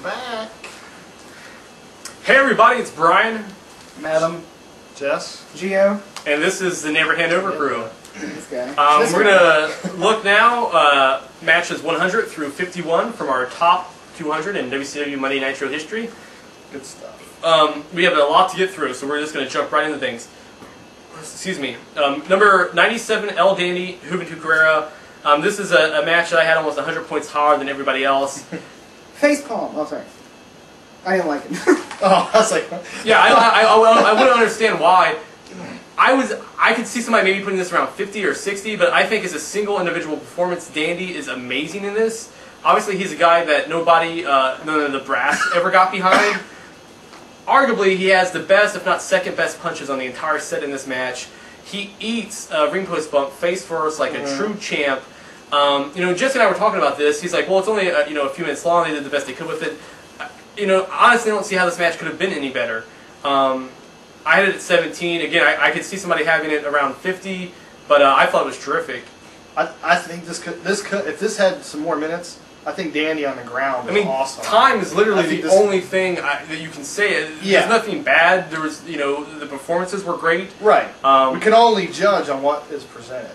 back. Hey everybody, it's Brian, Madam, Jess, Gio, and this is the Never Hand Ovew crew. this guy. We're going to look now, matches 100 through 51 from our top 200 in WCW Monday Nitro history. good stuff. We have a lot to get through, so we're just going to jump right into things. Excuse me. Number 97, El Dandy, Juventud Carrera. This is a match that I had almost 100 points higher than everybody else. Facepalm. Oh, sorry. I didn't like it. Oh, I was like, Yeah, I wouldn't understand why. I could see somebody maybe putting this around 50 or 60, but I think as a single individual performance, Dandy is amazing in this. Obviously, he's a guy that nobody, none of the brass ever got behind. Arguably, he has the best, if not second best punches on the entire set in this match. He eats ring post bump face first like a true champ. Jesse and I were talking about this. He's like, well, it's only a few minutes long. They did the best they could with it. Honestly, I don't see how this match could have been any better. I had it at 17. Again, I could see somebody having it around 50, but I thought it was terrific. I think this could if this had some more minutes, I think Dandy on the ground was awesome. Time is literally the only thing that you can say. There's nothing bad. There was, the performances were great. Right. We can only judge on what is presented.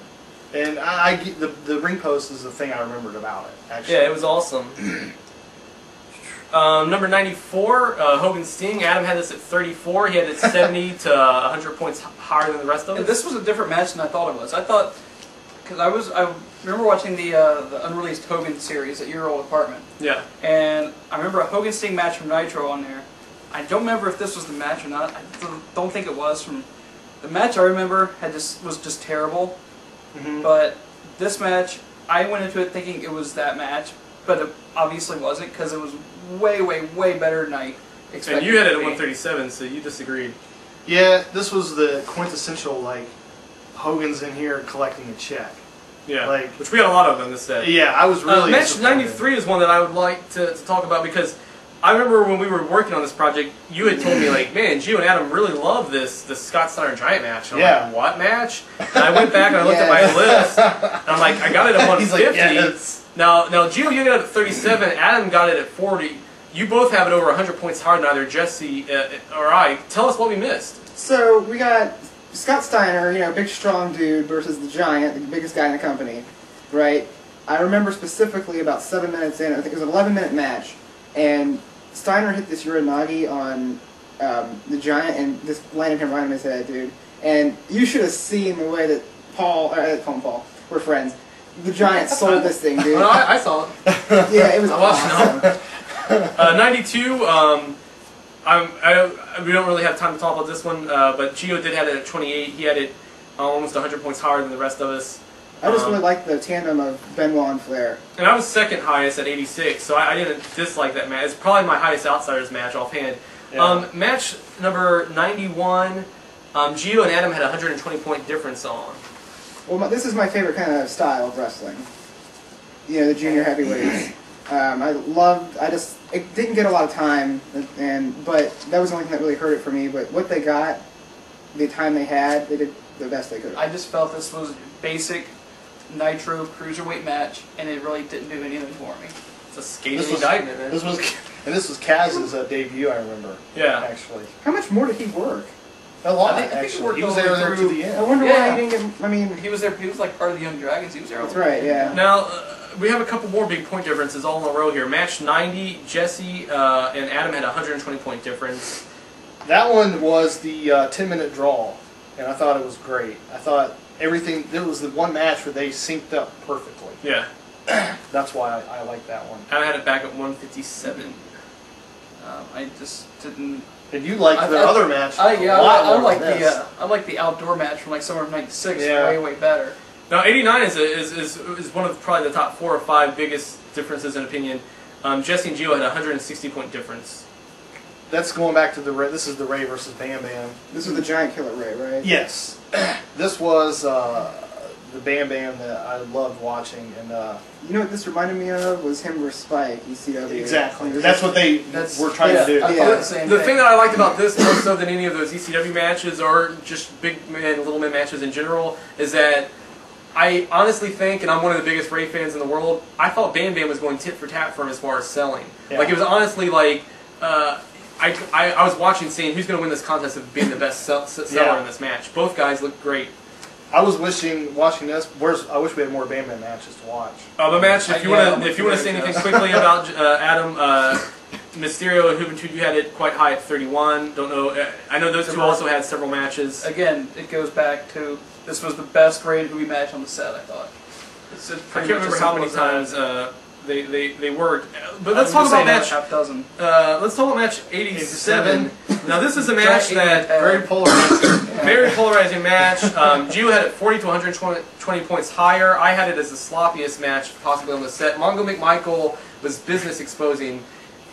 And the ring post is the thing I remembered about it, actually. Yeah, it was awesome. Number 94, Hogan Sting. Adam had this at 34. He had it 70 to 100 points higher than the rest of us. This was a different match than I thought it was. I thought, because I remember watching the unreleased Hogan series at your old apartment. Yeah. And I remember a Hogan Sting match from Nitro on there. I don't remember if this was the match or not. I don't think it was. From the match I remember was just terrible. But this match, I went into it thinking it was that match, but it obviously wasn't because it was way, way, way better than I expected. And you had it at 137, so you disagreed. Yeah, this was the quintessential, Hogan's in here collecting a check. Yeah, which we had a lot of on this set. Yeah, I was really Match 93 is one that I would like to talk about because I remember when we were working on this project, you had told me, man, Gio and Adam really love this Scott Steiner Giant match. And I'm like, what match? And I went back and I looked at my list, and I'm like, I got it at 150. He's like, yes. Now, Gio, you got it at 37. Adam got it at 40. You both have it over 100 points higher than either Jesse or I. Tell us what we missed. So we got Scott Steiner, big strong dude versus the Giant, the biggest guy in the company, right? I remember specifically about 7 minutes in, I think it was an 11-minute match, and Steiner hit this Uranagi on the Giant and just landed him right on his head, dude. And you should have seen the way that Paul, I call him Paul, we're friends. The Giant sold this thing, dude. Well, I saw it. Yeah, it was awesome. 92. We don't really have time to talk about this one, but Gio did have it at 28. He had it almost 100 points higher than the rest of us. I just really liked the tandem of Benoit and Flair. And I was second highest at 86, so I didn't dislike that match. It's probably my highest Outsiders match offhand. Yeah. Match number 91, Gio and Adam had a 120-point difference on. Well, this is my favorite kind of style of wrestling. The junior heavyweights. It didn't get a lot of time, but that was the only thing that really hurt it for me. But what they got, the time they had, they did the best they could. I just felt this was basic Nitro cruiserweight match, and it really didn't do anything for me. It's a skating indictment, man. This was Kaz's debut, I remember. Yeah. Actually. How much more did he work? A lot, actually. He was there to the end. I wonder why he didn't get... He was there. He was like part of the Young Dragons. He was there. That's right, yeah. Now, we have a couple more big point differences all in a row here. Match 90, Jesse and Adam had a 120-point difference. That one was the 10-minute draw, and I thought it was great. I thought everything... It was the one match where they synced up perfectly. Yeah. That's why I like that one. Adam had it back at 157. I just didn't... And you liked the other match I like the outdoor match from summer of '96 way better. Now 89 is one of probably the top 4 or 5 biggest differences in opinion. Jesse and Gio had a 160-point difference. That's going back to this is the Ray versus Bam Bam. This was the Giant Killer Ray, right? Yes. This was the Bam Bam that I loved watching, and you know what this reminded me of was him versus Spike, ECW. Exactly. That's what they were trying to do. The thing that I liked about this more so than any of those ECW matches or just big man, little man matches in general is that I honestly think, and I'm one of the biggest Ray fans in the world, I thought Bam Bam was going tit for tat for him as far as selling. Yeah. Like, it was honestly like, I was watching, seeing who's going to win this contest of being the best seller in this match. Both guys looked great. I was watching this. I wish we had more Bam Bam matches to watch. The match, if you want to say anything quickly about Adam, Mysterio and Juventud, you had it quite high at 31. Don't know. I know those two also had several matches. Again, it goes back to this was the best Ray and Hui match on the set. I thought. I can't remember how many times they worked. But let's talk about match. Let's talk about match 87. Now this is a match that very polarizing. Very polarizing match. Gio had it 40 to 120 points higher. I had it as the sloppiest match possibly on the set. Mongo McMichael was business exposing.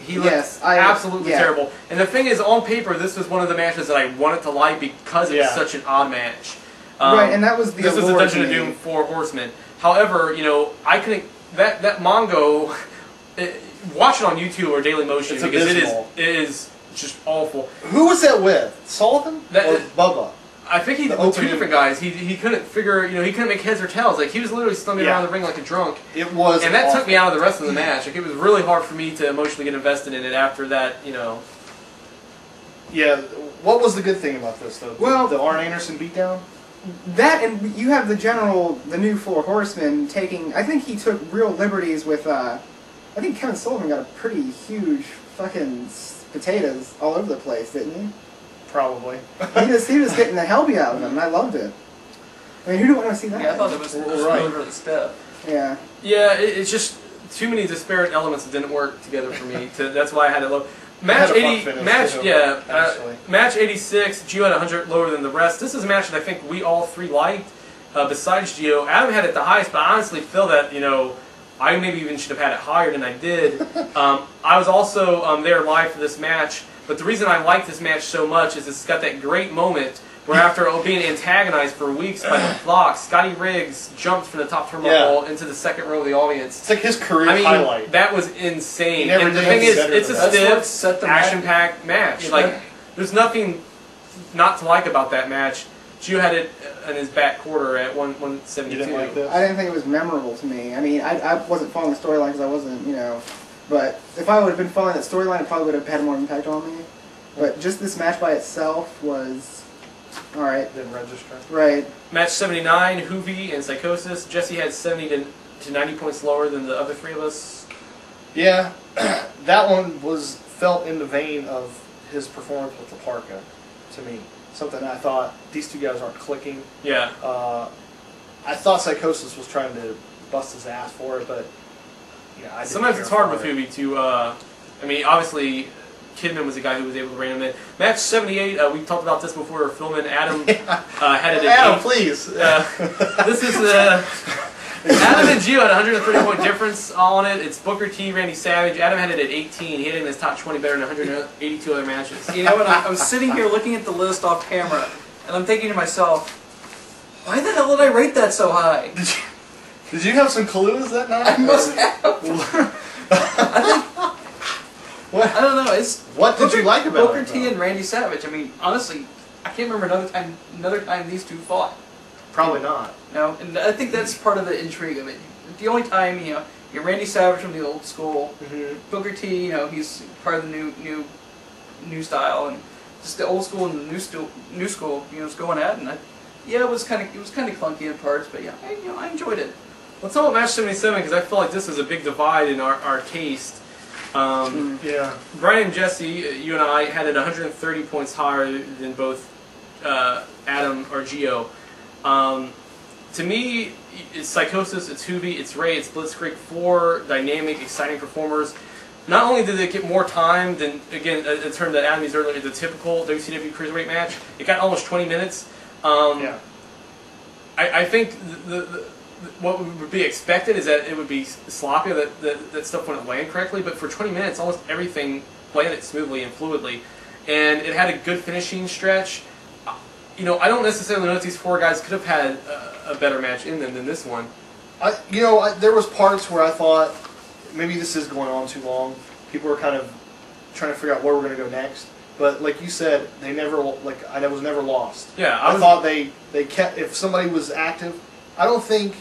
He looked absolutely terrible. And the thing is, on paper, this was one of the matches that I wanted to like because it was such an odd match. Right, and that was the This was the Dungeon of Doom 4 Horsemen. However, you know, I couldn't. That Mongo, watch it on YouTube or Daily Motion because it is just awful. Who was that with? Sullivan or Bubba? I think he with two different guys. He couldn't figure, he couldn't make heads or tails. Like, he was literally stumbling around the ring like a drunk. It was, and that took me out of the rest of the match. Like, it was really hard for me to emotionally get invested in it after that. Yeah. What was the good thing about this though? Well, the Arn Anderson beatdown. That, and you have the new Four Horsemen taking. I think he took real liberties with. I think Kevin Sullivan got a pretty huge fucking potatoes all over the place, didn't he? Probably. he was getting the hell beat out of him, and I loved it. I mean, who didn't want to see that? Yeah, I thought it was really stiff. Yeah. Yeah, it's just too many disparate elements that didn't work together for me. That's why I had it low. Match 86, Gio had 100 lower than the rest. This is a match that I think we all three liked. Besides Gio, Adam had it the highest, but I honestly feel that I maybe even should have had it higher than I did. I was also there live for this match, but the reason I like this match so much is it's got that great moment where after being antagonized for weeks by the Flock, Scotty Riggs jumped from the top turnbuckle into the second row of the audience. It's like his career highlight. That was insane. And the thing is, it's a stiff, action-packed match. Like, there's nothing not to like about that match. Gio had it in his back quarter at 172. You didn't like this? I didn't think it was memorable to me. I mean, I wasn't following the storyline because I wasn't, But if I would have been following that storyline, it probably would have had more impact on me. But just this match by itself was... Alright. Didn't register. Right. Match 79, Hoovy and Psychosis. Jesse had 70 to 90 points lower than the other three of us. Yeah, that one felt in the vein of his performance with the Parka, to me. Something I thought, these two guys aren't clicking. Yeah. I thought Psychosis was trying to bust his ass for it, but I didn't sometimes it's hard with Hoovy to, obviously... Kidman was the guy who was able to rein him in. Match 78, we talked about this before we were filming. Adam had it at Adam, 8. please. This is Adam and Gio had a 130-point difference on it. It's Booker T, Randy Savage. Adam had it at 18. He had it in his top 20 better than 182 other matches. You know what? I was sitting here looking at the list off camera, and I'm thinking to myself, why the hell did I rate that so high? Did you have some clues that night? I must have. I don't know. What did you like about Booker T and Randy Savage? I mean, honestly, I can't remember another time these two fought. Probably not. No, and I think that's part of the intrigue of it. The only time, you're Randy Savage from the old school. Mm-hmm. Booker T, he's part of the new style, and just the old school and the new school, is going at, and it was kind of clunky in parts, but I enjoyed it. Let's talk about match 77 because I feel like this is a big divide in our taste. Brian and Jesse, you and I had it 130 points higher than both Adam or Gio. To me, it's Psychosis, it's Hoovy, it's Ray, it's Blitzkrieg. 4 dynamic, exciting performers. Not only did they get more time than, again, a term that Adam used earlier, the typical WCW Cruiserweight match, it got almost 20 minutes. I think what would be expected is that it would be sloppy, that stuff wouldn't land correctly, but for 20 minutes, almost everything landed smoothly and fluidly. And it had a good finishing stretch. I don't necessarily know if these 4 guys could have had a better match in them than this one. There was parts where I thought, maybe this is going on too long. People were kind of trying to figure out where we're going to go next. But like you said, I was never lost. Yeah, I thought they kept, if somebody was active, I don't think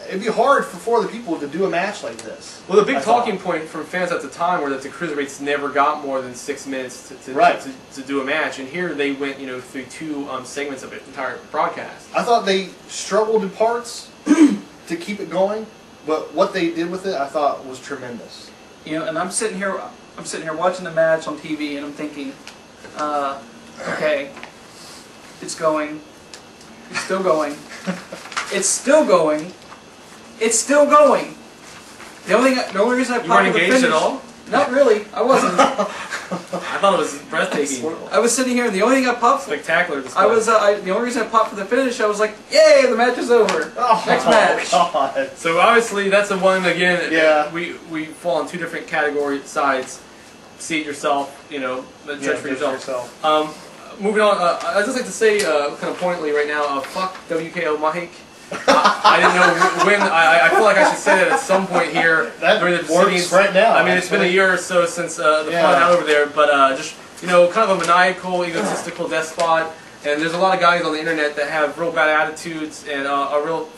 it'd be hard for 4 other people to do a match like this. Well, the big I talking thought. point from fans at the time were that the cruiserweights never got more than 6 minutes Right. to do a match, and here they went, through 2 segments of an entire broadcast. I thought they struggled in parts to keep it going, but what they did with it, I thought was tremendous. And I'm sitting here watching the match on TV, and I'm thinking, okay, it's going, it's still going, it's still going, it's still going. The only reason I You weren't popped the engaged finish, at all? not really, I wasn't. I thought it was breathtaking. I was sitting here, and the only thing I popped for, Spectacular display. the only reason I popped for the finish, I was like, yay, the match is over. Oh, Next match. God. So obviously that's the one again. Yeah. We fall on 2 different category sides. See it yourself, judge Yeah, for judge yourself. Moving on, I'd just like to say, kind of pointedly right now, fuck WKO Mike. I didn't know when. I feel like I should say that at some point here That during the works proceedings. right now. I mean, it's been a year or so since the fun out over there, but just kind of a maniacal, egotistical despot. And there's a lot of guys on the internet that have real bad attitudes and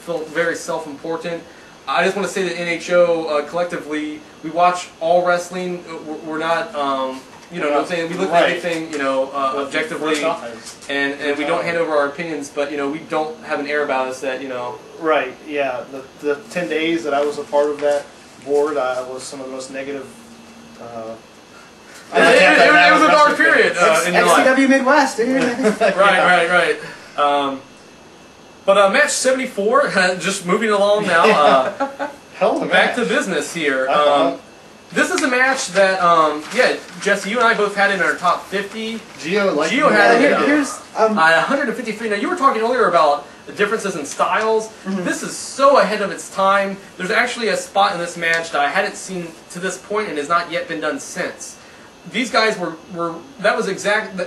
feel very self-important. I just want to say that NHO collectively, we watch all wrestling. We're not, you know what I'm saying? We look at everything, objectively, and we don't hand over our opinions. But we don't have an air about us that Right, yeah. The 10 days that I was a part of that board, I was some of the most negative. It was a dark period in your life. WCW Midwest, dude. Right. But match 74, just moving along now. Hell of a Back to match. business here. Uh-huh. This is a match that, Jesse, you and I both had in our top 50. Gio had it. Here's 153. Now, you were talking earlier about the differences in styles. Mm-hmm. This is so ahead of its time. There's actually a spot in this match that I hadn't seen to this point and has not yet been done since. These guys that was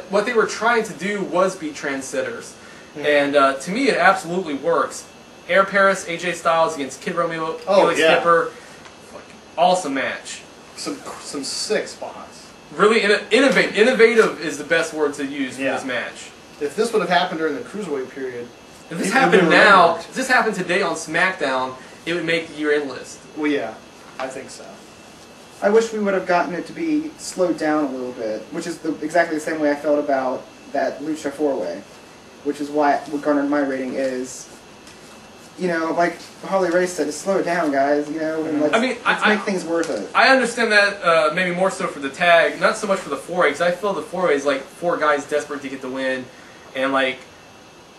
what they were trying to do was be trendsetters. And to me, it absolutely works. Air Paris, AJ Styles against Kid Romeo, Felix Skipper. Awesome match. Some sick spots. Really innovative is the best word to use for this match. If this would have happened during the Cruiserweight period, If this happened now, if this happened today on SmackDown, it would make the year-end list. well, yeah, I think so. I wish we would have gotten it to be slowed down a little bit, which is exactly the same way I felt about that Lucha 4-Way, which is why what garnered my rating is, like Harley Race said, just slow it down, guys, and let's make things worth it. I understand that maybe more so for the tag, not so much for the 4-Way, because I feel the 4-Way is like 4 guys desperate to get the win, and I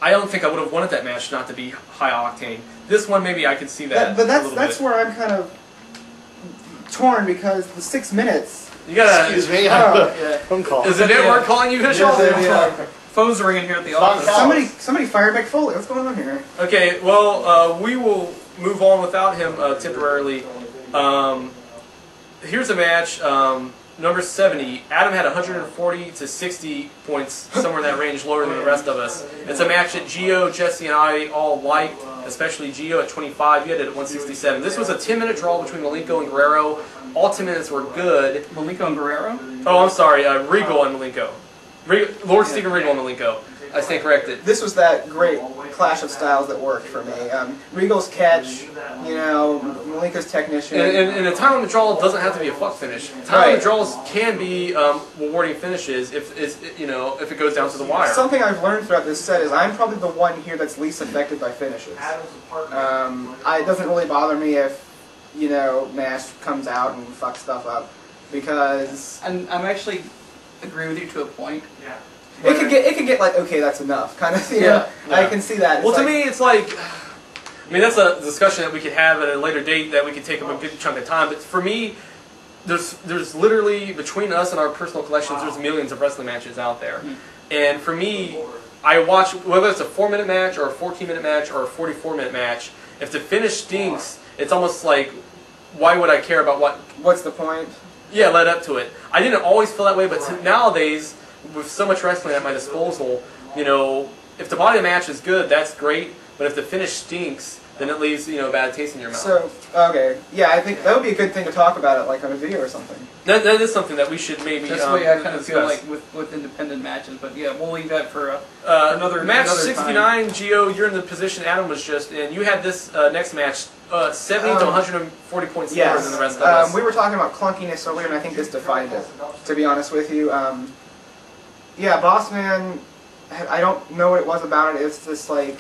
don't think I would have wanted that match not to be high octane. This one, maybe I could see that. But that's where I'm kind of torn, because the 6 minutes. You gotta. Excuse me, phone call. Is the network calling you, Bishop? Phone's ringing here at the office. Somebody fired Mick Foley. What's going on here? Okay, well, we will move on without him temporarily. Here's a match. Number 70. Adam had 140 to 60 points, somewhere in that range, lower than the rest of us. It's a match that Gio, Jesse, and I all liked, especially Gio at 25. You had it at 167. This was a 10-minute draw between Malenko and Guerrero. All 10 minutes were good. Malenko and Guerrero? Oh, I'm sorry. Regal and Malenko. Lord Steven Regal and Malenko. I stand corrected. This was that great clash of styles that worked for me. Regal's catch, Malenko's technician. And a time on the draw doesn't have to be a fuck finish. Time on the draws can be rewarding finishes if it goes down to the wire. Something I've learned throughout this set is I'm probably the one here that's least affected by finishes. It doesn't really bother me if Nash comes out and fucks stuff up, because I'm actually agree with you to a point. Yeah. It could get like, okay, that's enough kind of thing. Yeah. I can see that. Well, to me, it's like, that's a discussion that we could have at a later date that we could take up a good chunk of time. But for me, there's literally, between us and our personal collections, there's millions of wrestling matches out there. And for me, I watch, whether it's a 4-minute match or a 14-minute match or a 44-minute match, if the finish stinks, it's almost like, why would I care about what's the point? Yeah, led up to it. I didn't always feel that way, but nowadays, with so much wrestling at my disposal, if the body of the match is good, that's great. But if the finish stinks, then it leaves a bad taste in your mouth. So, okay. Yeah, I think that would be a good thing to talk about it, like on a video or something. That is something that we should maybe That's the way I kind of feel discuss. like with independent matches. But yeah, we'll leave that for another match another 69. time. Gio, you're in the position Adam was just in. You had this next match 70 to 140 points lower than the rest of us. We were talking about clunkiness earlier, and I think this defined it, to be honest with you. Yeah, Bossman, I don't know what it was about it. It's just like,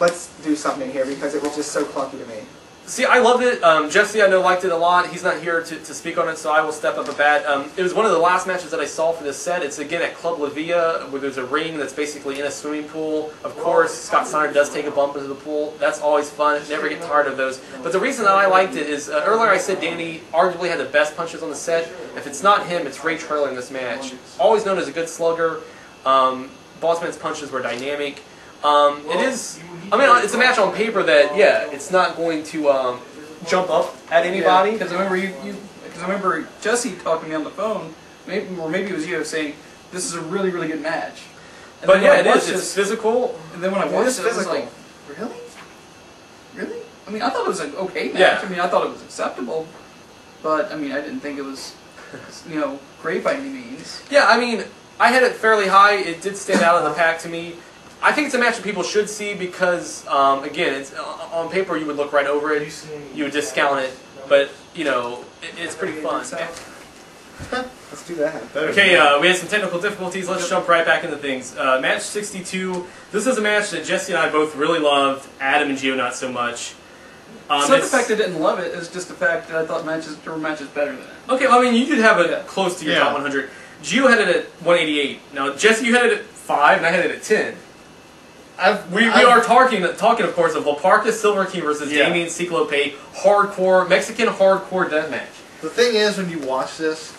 let's do something here, because it was just so clunky to me. See, I loved it. Jesse, I know, liked it a lot. He's not here to speak on it, so I will step up a bat. It was one of the last matches that I saw for this set. It's, again, at Club La Villa, where there's a ring that's basically in a swimming pool. Of course, Scott Steiner does take a bump into the pool. That's always fun. Never get tired of those. But the reason that I liked it is, earlier I said Danny arguably had the best punches on the set. If it's not him, it's Ray Traylor in this match. Always known as a good slugger. Bossman's punches were dynamic. It is, I mean, it's a match on paper that, yeah, it's not going to jump up at anybody. Because I remember Jesse talking to me on the phone, or maybe it was you, saying this is a really, really good match. And But yeah, it is. It's physical. And then when I watched it, I was physical. like, really? Really? I mean, I thought it was an okay match. Yeah. I mean, I thought it was acceptable. But, I mean, I didn't think it was, great by any means. Yeah, I mean, I had it fairly high. It did stand out in the pack to me. I think it's a match that people should see because, again, it's on paper you would look right over it, you would discount it, but it's pretty fun. Let's do that. Okay, we had some technical difficulties. Let's jump right back into things. Match 62. This is a match that Jesse and I both really loved. Adam and Gio not so much. It's not the fact I didn't love it. It's just the fact that I thought there were matches better than it. Okay, well, I mean, you did have it close to your top 100. Gio had it at 188. Now, Jesse, you had it at 5, and I had it at 10. We are talking, of course, of La Parka Silver King versus Damien Ciclope, Mexican hardcore deathmatch. The thing is, when you watch this,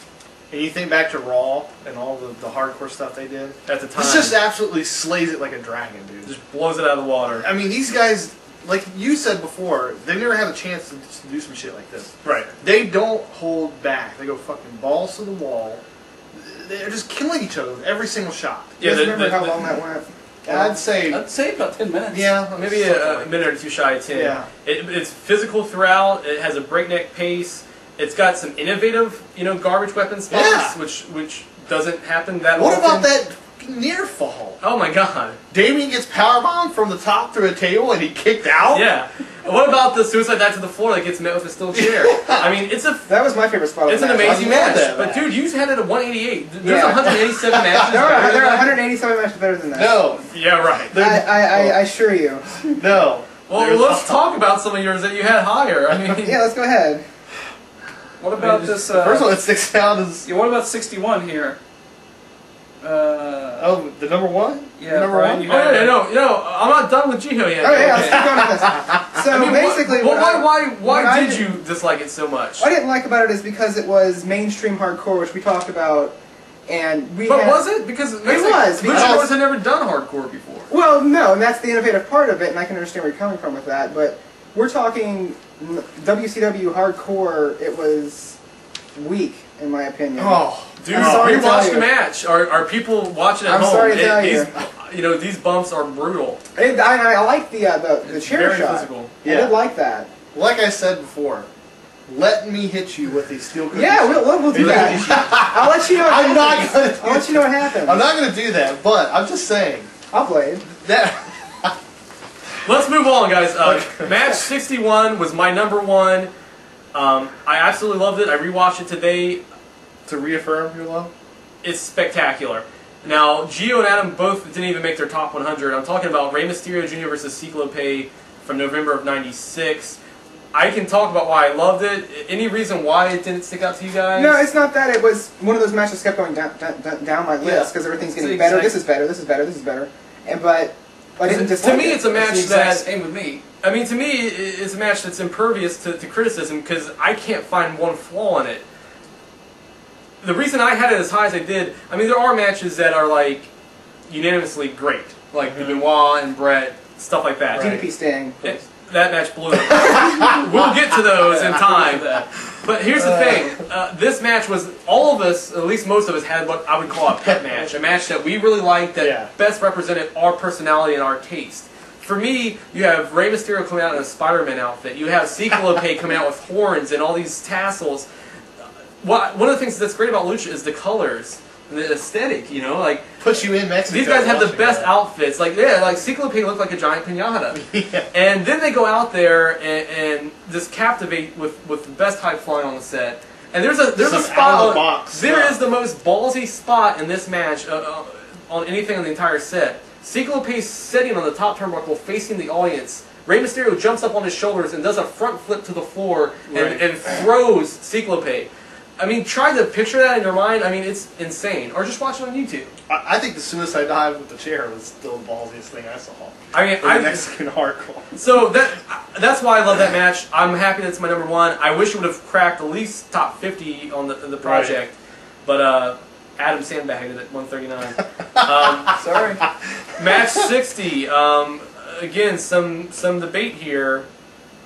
and you think back to Raw and all the hardcore stuff they did, At the time. this just absolutely slays it like a dragon, dude. Just blows it out of the water. I mean, these guys, like you said before, they never had a chance to do some shit like this. Right. They don't hold back. They go fucking balls to the wall. They're just killing each other with every single shot. You guys remember how long that went? I'd say about 10 minutes. Yeah, Maybe a minute or two shy of 10. Yeah. It's physical throughout. It has a breakneck pace. It's got some innovative, garbage weapon spots, which doesn't happen that What often. about that near fall? Oh my god. Damien gets powerbombed from the top through a table and he kicked out? Yeah. What about the suicide dive to the floor that gets met with a steel chair? I mean, That was my favorite spot of it's the an match. amazing I love match. that But match. dude, you had it at 188. There's Yeah. 187 matches. There better than are that. 187 matches better than that. No. Yeah, right. I assure you. No. Well, There's let's talk about some of yours that you had higher. I mean, Yeah, let's go ahead. What about this? The first one that sticks out is... Yeah, what about 61 here? Oh, the number one? Yeah, The number Brian, one? you oh, yeah, no, I'm not done with Gio yet. Oh yeah, let's keep going with this. So I mean, basically, why did you dislike it so much? What I didn't like about it is because it was mainstream hardcore, which we talked about, and But was it? Because was, because- luchadors had never done hardcore before. Well, no, and that's the innovative part of it, and I can understand where you're coming from with that. But we're talking WCW hardcore. It was weak, in my opinion. Oh, Dude, I'm sorry we to tell watched you. the match. Are people watching at I'm home? sorry to tell These bumps are brutal. And I like the It's chair very shot. physical. I did like that. like I said before, let me hit you with these steel cookies. Yeah, we'll do that. I'll let you know. What I'm not happens. going to I'll let you know what happens. I'm not going to do that, but I'm just saying. I'll play it. That Let's move on, guys. Match 61 was my number one. I absolutely loved it. I rewatched it today. to reaffirm your love? It's spectacular. Now, Gio and Adam both didn't even make their top 100. I'm talking about Rey Mysterio Jr. versus Ciclope from November of '96. I can talk about why I loved it. Any reason why it didn't stick out to you guys? No, it's not that. It was one of those matches that kept going down my list because everything's getting better. Exactly. This is better. This is better. This is better. But I didn't To dislike me, it. it's a match It's the exact that... same with me. I mean, to me, it's a match that's impervious to criticism because I can't find one flaw in it. The reason I had it as high as I did, I mean, there are matches that are, like, unanimously great. Like the Benoit and Brett, stuff like that. DDP Sting. That match blew. We'll get to those in time. But here's the thing. This match was, all of us, at least most of us, had what I would call a pet match. A match that we really liked that best represented our personality and our taste. for me, you have Rey Mysterio coming out in a Spider-Man outfit. You have Cyclope coming out with horns and all these tassels. One of the things that's great about Lucha is the colors, the aesthetic. You know, like puts you in Mexico. These guys have the best outfits. Like Cyclope looked like a giant piñata. Yeah. And then they go out there and just captivate with the best high flying on the set. And there's a spot. There is the most ballsy spot in this match on anything on the entire set. Cyclope's sitting on the top turnbuckle facing the audience. Rey Mysterio jumps up on his shoulders and does a front flip to the floor and throws Cyclope. I mean, try to picture that in your mind. I mean, it's insane. Or just watch it on YouTube. I think the suicide dive with the chair was still the ballsiest thing I saw. I mean, Mexican hardcore. So that's why I love that match. I'm happy that's my number one. I wish it would have cracked at least top 50 on the project, but Adam sandbagged it at 139. Sorry. Match 60. Again, some debate here.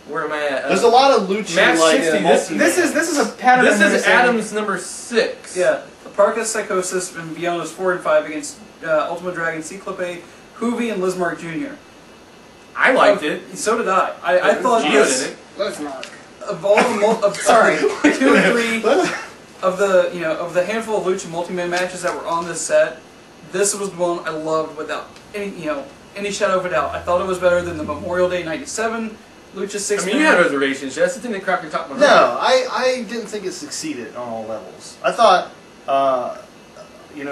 Where am I at? There's a lot of lucha. Match 60. This is a pattern. This is Adam's number 6. Yeah, Parka Psychosis and Villanos 4 and 5 against Ultimate Dragon, Cyclope, Hoovy, and Lismark Jr. I liked it. So did I. I thought Gio this did it. Lismark. Of all the sorry, 2 and 3 of the handful of lucha multi-man matches that were on this set, this was the one I loved without any shadow of a doubt. I thought it was better than the Memorial Day '97 Lucha 6. I mean, you had reservations, Jess. It didn't crack your top 100. No, I didn't think it succeeded on all levels. I thought,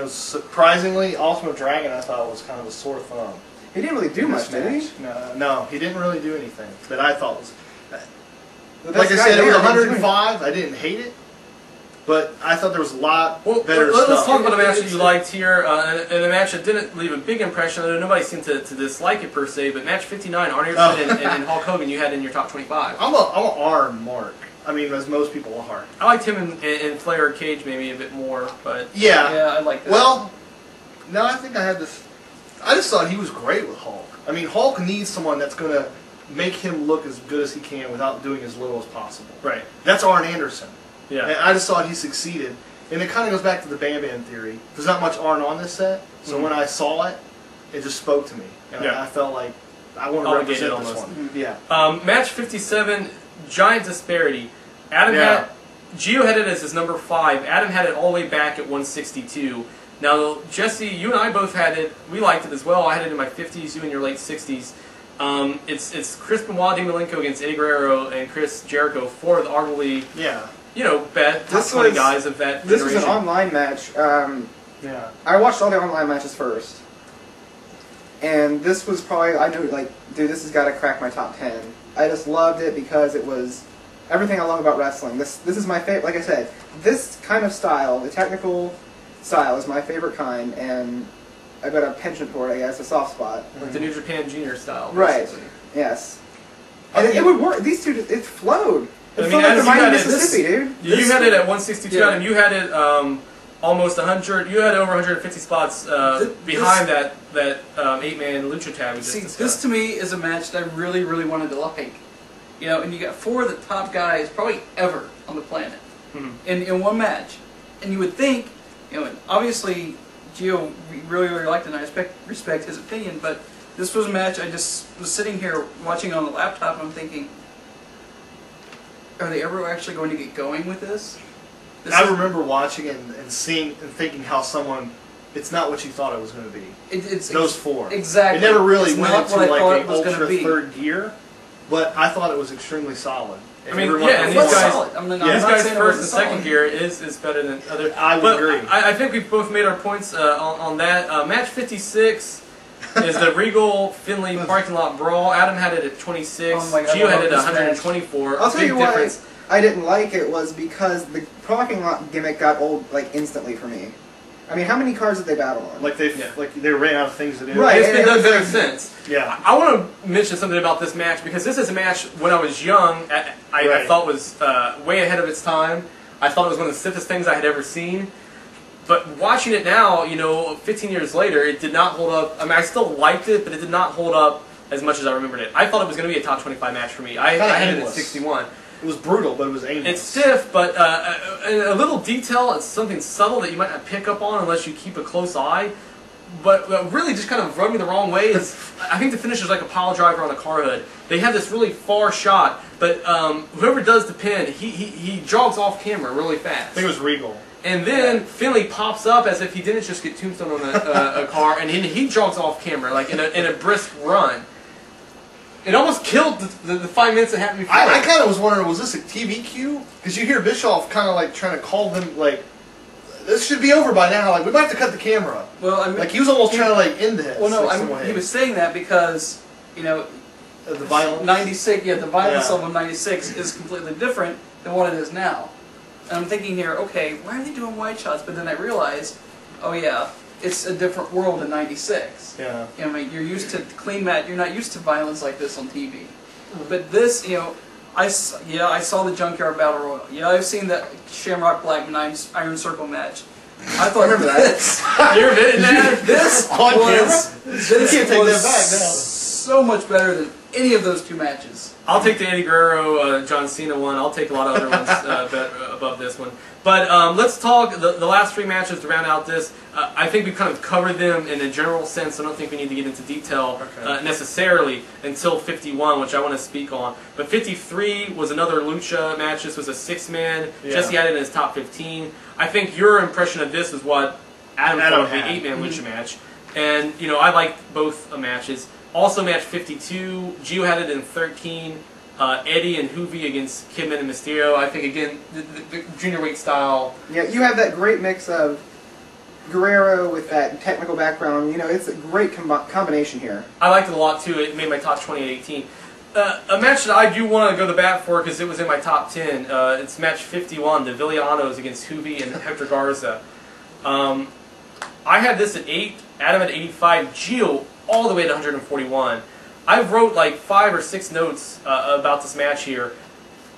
surprisingly, Ultimate Dragon I thought was kind of a sore thumb. He didn't really do much, did he? No, he didn't really do anything that I thought was. But Like I said, it was 105. I didn't hate it, but I thought there was a lot better stuff. Let's talk about a match that you liked here, and a match that didn't leave a big impression. Nobody seemed to dislike it per se, but match 59, Arn Anderson and Hulk Hogan, you had in your top 25. I'm a Arn mark. I mean, as most people are. I liked him in Flair Cage maybe a bit more, but yeah, I like that. Well, no, I think I had this. I just thought he was great with Hulk. I mean, Hulk needs someone that's going to make him look as good as he can without doing as little as possible. Right. That's Arn Anderson. Yeah. And I just thought he succeeded. And it kind of goes back to the Bam Bam theory. There's not much Arn on this set, so when I saw it, it just spoke to me. And I felt like I want to represent this one. Yeah. Match 57, giant disparity. Gio had it as his number 5. Adam had it all the way back at 162. Now, Jesse, you and I both had it. We liked it as well. I had it in my 50s, you in your late 60s. It's Chris Benoit, Dean Malenko against Eddie Guerrero and Chris Jericho, 4 of the arguably, top 20 guys of that This generation. was an online match. I watched all the online matches first. And this was probably, I knew, dude, this has got to crack my top 10. I just loved it because it was everything I love about wrestling. This is my favorite, like I said, this kind of style, the technical style is my favorite kind, and I got a penchant for it, I guess, a soft spot. Like the New Japan Junior style. Right, yes. And it would work, these two, it flowed. It flowed like the Adam, mighty Mississippi, dude. You had it at 162, Adam. You had it almost 100, you had over 150 spots behind that 8-man lucha tag we just discussed. This to me is a match that I really, really wanted to like. And you got 4 of the top guys probably ever on the planet in one match. And you would think, and obviously Gio really, really liked it, and I respect his opinion, but this was a match I just was sitting here watching on the laptop, and I'm thinking, are they ever actually going to get going with this? I remember watching it and seeing and thinking how it's not what you thought it was going to be. It's those 4. Exactly. It never really it's went not into what I thought like it an was ultra going to be. third gear, but I thought it was extremely solid. I mean, and these guys, these guys first and second gear is better than other. I would agree. I think we've both made our points on that. Match 56 is the Regal Finley parking lot brawl. Adam had it at 26. Oh my God, Gio had it at 124. I'll tell Big you why difference. I didn't like it was because the parking lot gimmick got old instantly for me. I mean, how many cars did they battle on? Like they ran out of things to do. Right. It's been done better since. Yeah. I want to mention something about this match because this is a match when I was young I thought was way ahead of its time. I thought it was one of the stiffest things I had ever seen. But watching it now, 15 years later, it did not hold up. I mean, I still liked it, but it did not hold up as much as I remembered it. I thought it was going to be a top 25 match for me. I had it at 61. It was brutal, but it was aimless. It's stiff, but a little detail, it's something subtle that you might not pick up on unless you keep a close eye. But really just kind of rubbed me the wrong way is, I think the finish is like a pile driver on a car hood. They have this really far shot, but whoever does the pin, he jogs off camera really fast. I think it was Regal. And then Finley pops up as if he didn't just get tombstone on a car, and he jogs off camera, like in a brisk run. It almost killed the 5 minutes that happened before. I kind of was wondering, was this a TV cue? Because you hear Bischoff kind of like trying to call them, like, this should be over by now. Like, we might have to cut the camera. Well, I mean, like, he was almost trying to, like, end this. Well, no, like, he was saying that because, you know, the violence? 96, the violence level of 96 is completely different than what it is now. And I'm thinking here, okay, why are they doing wide shots? But then I realized, oh yeah, it's a different world in 96. Yeah. You know, I mean, you're used to clean mat. You're not used to violence like this on TV. But this, you know, I saw the Junkyard Battle Royal. Yeah, I've seen the Shamrock Blackman Iron Circle match. I thought, remember that? You're admitting that? This on camera? This you can't take that back now. So much better than any of those two matches. I'll take the Eddie Guerrero, John Cena one. I'll take a lot of other ones above this one. But let's talk the last 3 matches to round out this. I think we've kind of covered them in a general sense. I don't think we need to get into detail necessarily until 51, which I want to speak on. But 53 was another Lucha match. This was a 6-man. Yeah. Jesse had it in his top 15. I think your impression of this is what Adam thought of the 8-man Lucha match. And, you know, I liked both matches. Also, match 52, Gio had it in 13. Eddie and Hoovy against Kidman and Mysterio. I think, again, the junior weight style. Yeah, you have that great mix of Guerrero with that technical background. You know, it's a great combination here. I liked it a lot, too. It made my top 20 at 18. A match that I do want to go to bat for because it was in my top 10. It's match 51, the Villanos against Hoovy and Hector Garza. I had this at 8, Adam at 85, Gio all the way to 141. I wrote like 5 or 6 notes about this match here.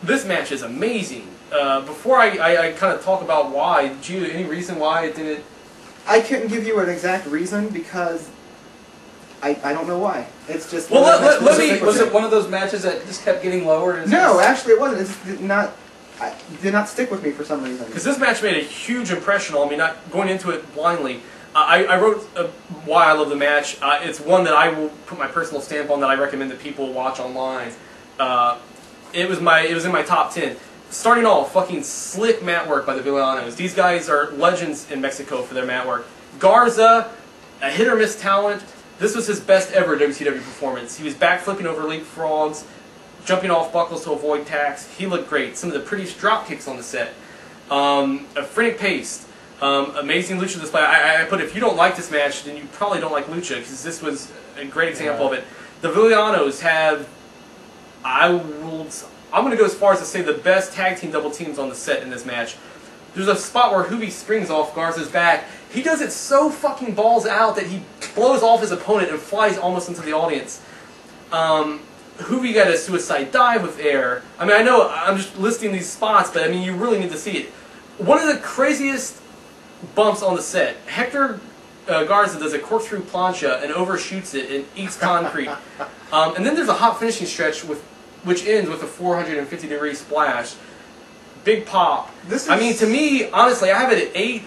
This match is amazing. Before I kind of talk about why, Gio, any reason why it didn't? I couldn't give you an exact reason because I don't know why. It's just well. Was it one of those matches that just kept getting lower? No, actually it wasn't. It did not stick with me for some reason. Because this match made a huge impression on me. Not going into it blindly. I wrote why I love the match. It's one that I will put my personal stamp on that I recommend that people watch online. It was in my top 10. Starting off, fucking slick mat work by the Villanos. These guys are legends in Mexico for their mat work. Garza, a hit or miss talent. This was his best ever WCW performance. He was backflipping over leapfrogs, jumping off buckles to avoid tacks. He looked great. Some of the prettiest drop kicks on the set. A frenetic pace. Amazing Lucha display. I put, if you don't like this match, then you probably don't like Lucha, because this was a great example of it. The Villanos have, I'm going to go as far as to say, the best tag team double teams on the set in this match. There's a spot where Hoovy springs off Garza's back. He does it so fucking balls out that he blows off his opponent and flies almost into the audience. Hoovy got a suicide dive with air. I mean, I know I'm just listing these spots, but I mean, you really need to see it. One of the craziest bumps on the set. Hector Garza does a corkscrew plancha and overshoots it and eats concrete. And then there's a hot finishing stretch which ends with a 450-degree splash. Big pop. I mean, to me, honestly, I have it at 8,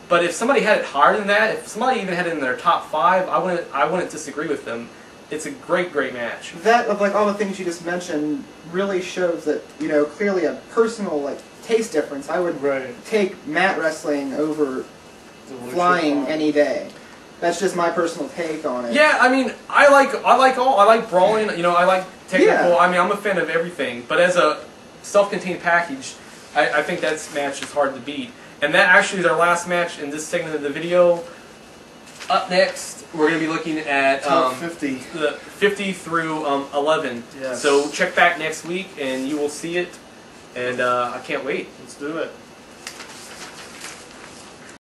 but if somebody had it higher than that, if somebody even had it in their top 5, I wouldn't disagree with them. It's a great, great match. That, of like all the things you just mentioned, really shows that, you know, clearly a personal, like, taste difference. I would take mat wrestling over flying any day. That's just my personal take on it. Yeah, I mean, I like brawling. You know, I like technical. Yeah. I mean, I'm a fan of everything. But as a self-contained package, I think that match is hard to beat. And that actually is our last match in this segment of the video. Up next, we're going to be looking at top 50. The 50 through 11. Yes. So check back next week, and you will see it. And I can't wait. Let's do it.